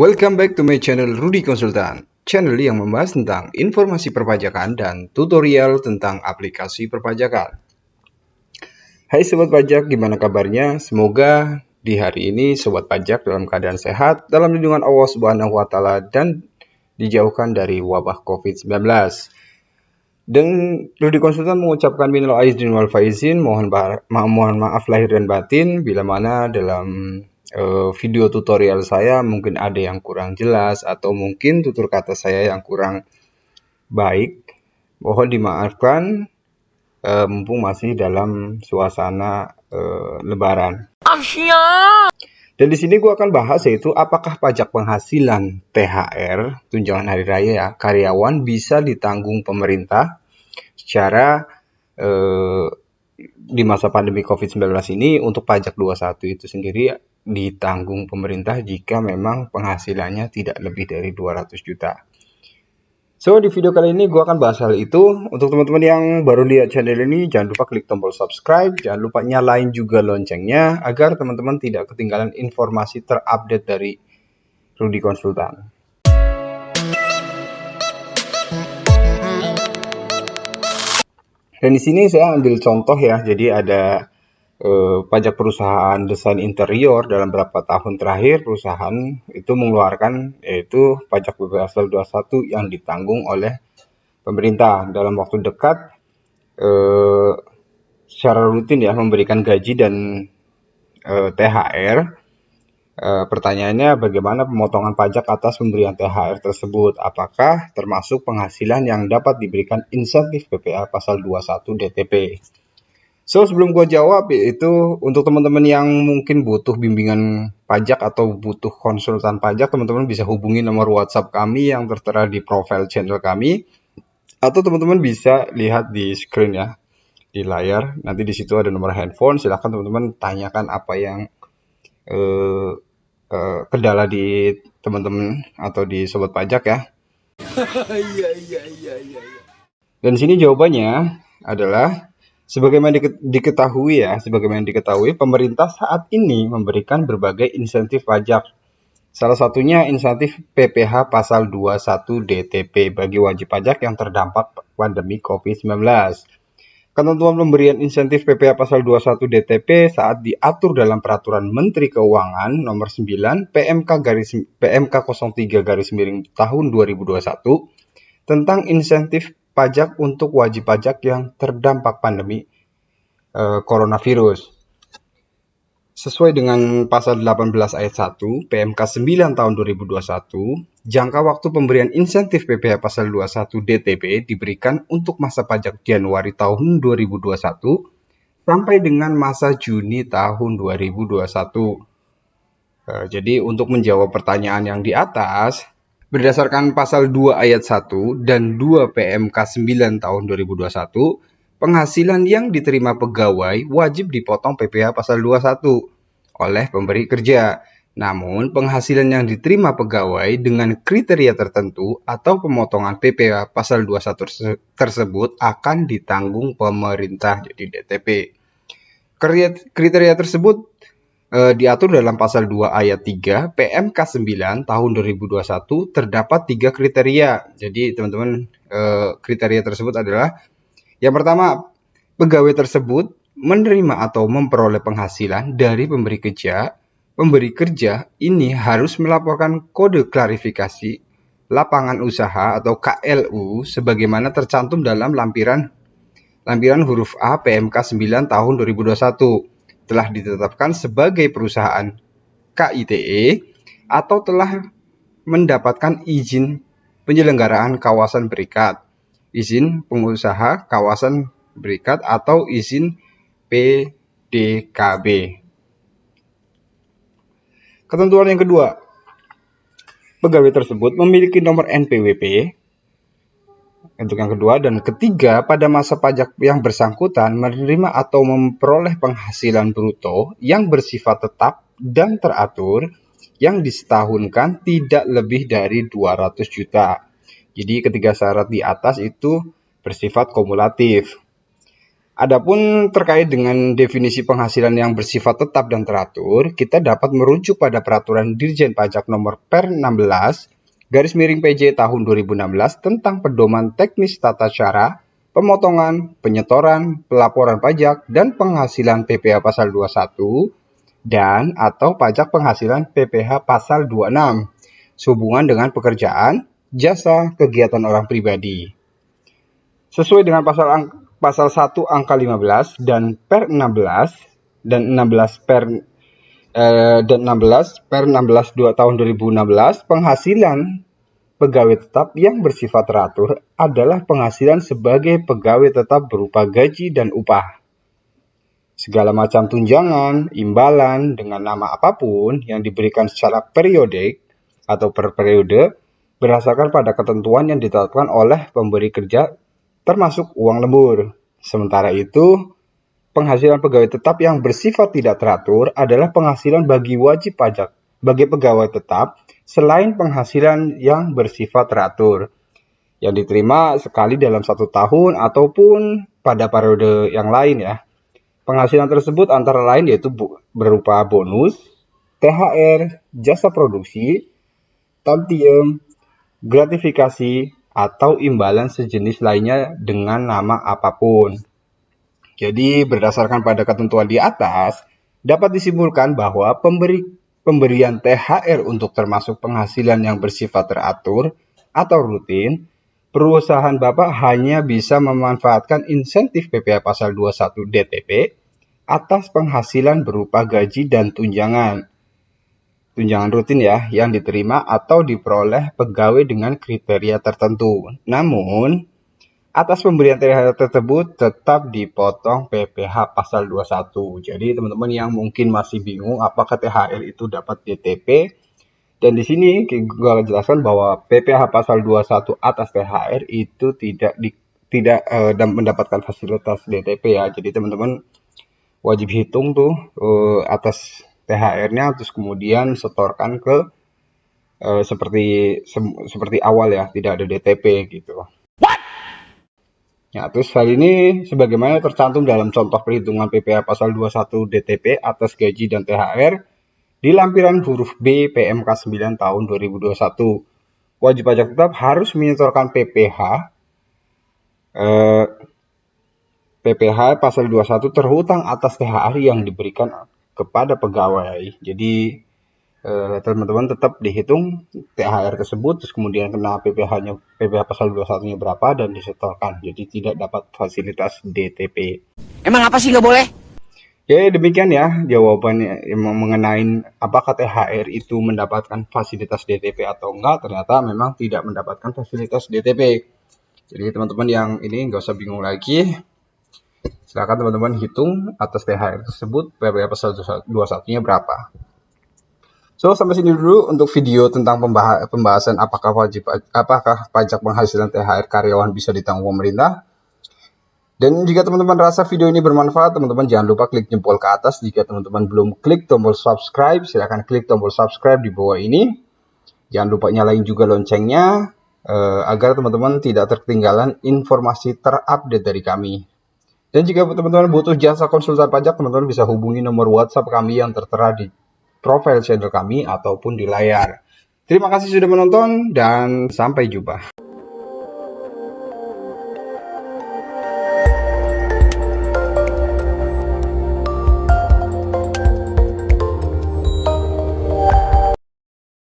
Welcome back to my channel Rudy Konsultan, channel yang membahas tentang informasi perpajakan dan tutorial tentang aplikasi perpajakan. Hai Sobat Pajak, gimana kabarnya? Semoga di hari ini Sobat Pajak dalam keadaan sehat, dalam lindungan Allah Subhanahu wa Ta'ala, dan dijauhkan dari wabah COVID-19. Dan Rudy Konsultan mengucapkan minal aizin wal faizin, mohon maaf lahir dan batin bila mana dalam video tutorial saya mungkin ada yang kurang jelas atau mungkin tutur kata saya yang kurang baik. Mohon dimaafkan, mumpung masih dalam suasana lebaran. Dan di sini gue akan bahas yaitu apakah pajak penghasilan THR, tunjangan hari raya ya, karyawan bisa ditanggung pemerintah secara di masa pandemi COVID-19 ini. Untuk pajak 21 itu sendiri ditanggung pemerintah jika memang penghasilannya tidak lebih dari 200 juta. So, di video kali ini gue akan bahas hal itu. Untuk teman-teman yang baru lihat channel ini, jangan lupa klik tombol subscribe, jangan lupa nyalain juga loncengnya agar teman-teman tidak ketinggalan informasi terupdate dari Rudy Konsultan. Dan di sini saya ambil contoh ya, jadi ada pajak perusahaan desain interior dalam beberapa tahun terakhir perusahaan itu mengeluarkan yaitu pajak PPh pasal 21 yang ditanggung oleh pemerintah dalam waktu dekat secara rutin ya, memberikan gaji dan THR. Pertanyaannya, bagaimana pemotongan pajak atas pemberian THR tersebut? Apakah termasuk penghasilan yang dapat diberikan insentif PPh pasal 21 DTP? So, sebelum gue jawab, yaitu untuk teman-teman yang mungkin butuh bimbingan pajak atau butuh konsultan pajak, teman-teman bisa hubungi nomor WhatsApp kami yang tertera di profile channel kami, atau teman-teman bisa lihat di screen ya, di layar. Nanti di situ ada nomor handphone. Silahkan teman-teman tanyakan apa yang kendala di teman-teman atau di sobat pajak ya. Dan sini jawabannya adalah sebagaimana diketahui, pemerintah saat ini memberikan berbagai insentif pajak. Salah satunya insentif PPh pasal 21 DTP bagi wajib pajak yang terdampak pandemi COVID-19. Ketentuan pemberian insentif PPh pasal 21 DTP saat diatur dalam Peraturan Menteri Keuangan Nomor 9 PMK 03 tahun 2021 tentang insentif pajak untuk wajib pajak yang terdampak pandemi coronavirus. Sesuai dengan pasal 18 ayat 1 PMK 9 tahun 2021, jangka waktu pemberian insentif PPh pasal 21 DTP diberikan untuk masa pajak Januari tahun 2021 sampai dengan masa Juni tahun 2021. Jadi untuk menjawab pertanyaan yang di atas, berdasarkan pasal 2 ayat 1 dan 2 PMK 9 tahun 2021, penghasilan yang diterima pegawai wajib dipotong PPh pasal 21 oleh pemberi kerja. Namun, penghasilan yang diterima pegawai dengan kriteria tertentu atau pemotongan PPh pasal 21 tersebut akan ditanggung pemerintah, jadi DTP. Kriteria tersebut diatur dalam pasal 2 ayat 3 PMK 9 tahun 2021 terdapat 3 kriteria. Jadi teman-teman, kriteria tersebut adalah yang pertama, pegawai tersebut menerima atau memperoleh penghasilan dari pemberi kerja. Pemberi kerja ini harus melaporkan kode klarifikasi lapangan usaha atau KLU sebagaimana tercantum dalam lampiran huruf A PMK 9 tahun 2021. Telah ditetapkan sebagai perusahaan KITE atau telah mendapatkan izin penyelenggaraan kawasan berikat, izin pengusaha kawasan berikat atau izin PDKB. Ketentuan yang kedua, pegawai tersebut memiliki nomor NPWP. Untuk yang kedua dan ketiga, pada masa pajak yang bersangkutan menerima atau memperoleh penghasilan bruto yang bersifat tetap dan teratur yang disetahunkan tidak lebih dari 200 juta. Jadi ketiga syarat di atas itu bersifat kumulatif. Adapun terkait dengan definisi penghasilan yang bersifat tetap dan teratur, kita dapat merujuk pada Peraturan Dirjen Pajak Nomor Per 16 garis miring PJ tahun 2016 tentang pedoman teknis tata cara, pemotongan, penyetoran, pelaporan pajak, dan penghasilan PPh pasal 21 dan atau pajak penghasilan PPh pasal 26 sehubungan dengan pekerjaan, jasa, kegiatan orang pribadi. Sesuai dengan pasal 1 angka 15 dan per 16 dan 16 per 16 2 tahun 2016, penghasilan pegawai tetap yang bersifat teratur adalah penghasilan sebagai pegawai tetap berupa gaji dan upah. Segala macam tunjangan, imbalan dengan nama apapun yang diberikan secara periodik atau per periode berdasarkan pada ketentuan yang ditetapkan oleh pemberi kerja termasuk uang lembur. Sementara itu, penghasilan pegawai tetap yang bersifat tidak teratur adalah penghasilan bagi wajib pajak bagi pegawai tetap selain penghasilan yang bersifat teratur yang diterima sekali dalam 1 tahun ataupun pada periode yang lain ya. Penghasilan tersebut antara lain yaitu berupa bonus, THR, jasa produksi, tantiem, gratifikasi, atau imbalan sejenis lainnya dengan nama apapun. Jadi berdasarkan pada ketentuan di atas, dapat disimpulkan bahwa pemberian THR untuk termasuk penghasilan yang bersifat teratur atau rutin, perusahaan Bapak hanya bisa memanfaatkan insentif PPh pasal 21 DTP atas penghasilan berupa gaji dan tunjangan rutin ya, yang diterima atau diperoleh pegawai dengan kriteria tertentu. Namun, atas pemberian THR tersebut tetap dipotong PPh pasal 21. Jadi teman-teman yang mungkin masih bingung apakah THR itu dapat DTP, dan di sini gue jelaskan bahwa PPh pasal 21 atas THR itu tidak mendapatkan fasilitas DTP ya. Jadi teman-teman wajib hitung tuh atas THR-nya, terus kemudian setorkan ke seperti awal ya, tidak ada DTP gitu. Ya, terus hal ini sebagaimana tercantum dalam contoh perhitungan PPh pasal 21 DTP atas gaji dan THR di lampiran huruf B PMK 9 tahun 2021. Wajib pajak tetap harus menyetorkan PPh pasal 21 terhutang atas THR yang diberikan kepada pegawai. Jadi teman-teman tetap dihitung THR tersebut, terus kemudian kena PPh pasal 21-nya berapa dan disetorkan. Jadi tidak dapat fasilitas DTP. Emang apa sih nggak boleh? Ya demikian ya jawabannya mengenai apakah THR itu mendapatkan fasilitas DTP atau enggak. Ternyata memang tidak mendapatkan fasilitas DTP. Jadi teman-teman yang ini nggak usah bingung lagi. Silakan teman-teman hitung atas THR tersebut PPh pasal 21-nya berapa. So, sampai sini dulu untuk video tentang pembahasan apakah pajak penghasilan THR karyawan bisa ditanggung pemerintah. Dan jika teman-teman rasa video ini bermanfaat, teman-teman jangan lupa klik jempol ke atas. Jika teman-teman belum klik tombol subscribe, silahkan klik tombol subscribe di bawah ini. Jangan lupa nyalain juga loncengnya, agar teman-teman tidak terketinggalan informasi terupdate dari kami. Dan jika teman-teman butuh jasa konsultan pajak, teman-teman bisa hubungi nomor WhatsApp kami yang tertera di profil channel kami ataupun di layar. Terima kasih sudah menonton dan sampai jumpa.